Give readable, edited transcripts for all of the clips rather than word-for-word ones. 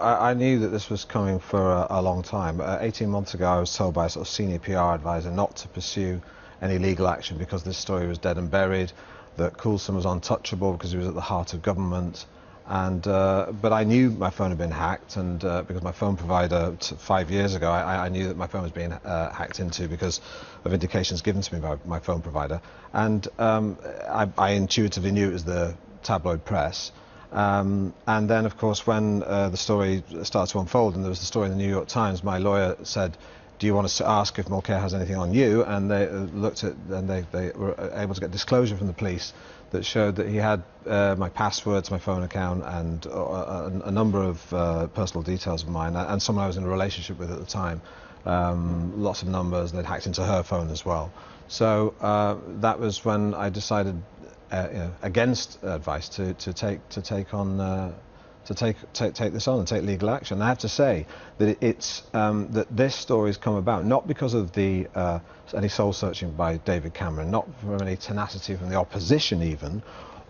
I knew that this was coming for a long time. 18 months ago, I was told by a sort of senior PR advisor not to pursue any legal action because this story was dead and buried, that Coulson was untouchable because he was at the heart of government. And but I knew my phone had been hacked, and because my phone provider 5 years ago, I knew that my phone was being hacked into because of indications given to me by my phone provider. And I intuitively knew it was the tabloid press. And then, of course, when the story started to unfold, and there was the story in the New York Times, my lawyer said, "Do you want us to ask if Mulcair has anything on you?" And they looked at, and they were able to get disclosure from the police that showed that he had my password to my phone account and a number of personal details of mine, and someone I was in a relationship with at the time. Lots of numbers. They'd hacked into her phone as well. So that was when I decided, against advice, to take this on and take legal action. I have to say that it's that this story has come about not because of any soul searching by David Cameron, not from any tenacity from the opposition even,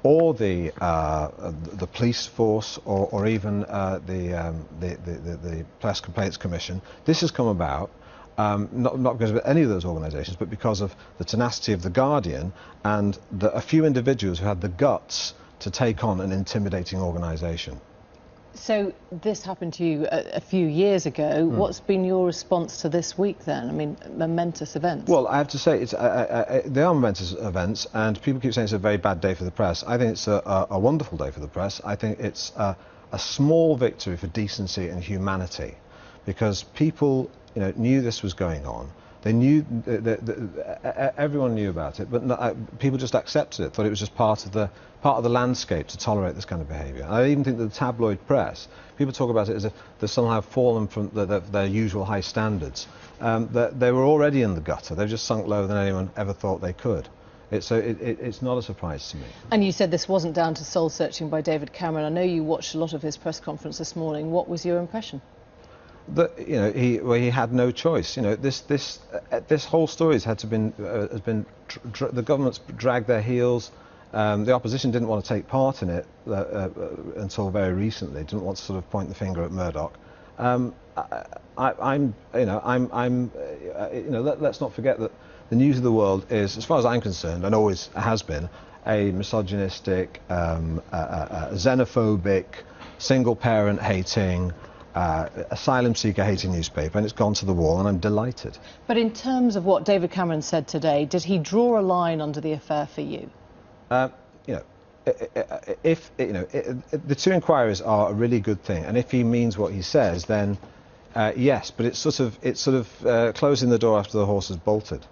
or the police force, or even the Press Complaints Commission. This has come about not because of any of those organisations, but because of the tenacity of The Guardian and a few individuals who had the guts to take on an intimidating organisation. So this happened to you a few years ago. What's been your response to this week then? I mean, momentous events. Well, I have to say, they are momentous events, and people keep saying it's a very bad day for the press. I think it's a wonderful day for the press. I think it's a small victory for decency and humanity, because people knew this was going on. They knew, everyone knew about it, but people just accepted it, thought it was just part of the landscape to tolerate this kind of behaviour. I even think that the tabloid press, people talk about it as if they've somehow fallen from their usual high standards. They were already in the gutter. They've just sunk lower than anyone ever thought they could. It's not a surprise to me. And you said this wasn't down to soul searching by David Cameron. I know you watched a lot of his press conference this morning. What was your impression? That he had no choice. This whole story has been the government's dragged their heels. The opposition didn't want to take part in it until very recently. Didn't want to sort of point the finger at Murdoch. Let's not forget that the news of the world is, as far as I'm concerned, and always has been, a misogynistic, xenophobic, single-parent hating, asylum seeker hating newspaper, and it's gone to the wall, and I'm delighted. But in terms of what David Cameron said today, did he draw a line under the affair for you? The two inquiries are a really good thing, and if he means what he says, then yes. But it's sort of closing the door after the horse has bolted.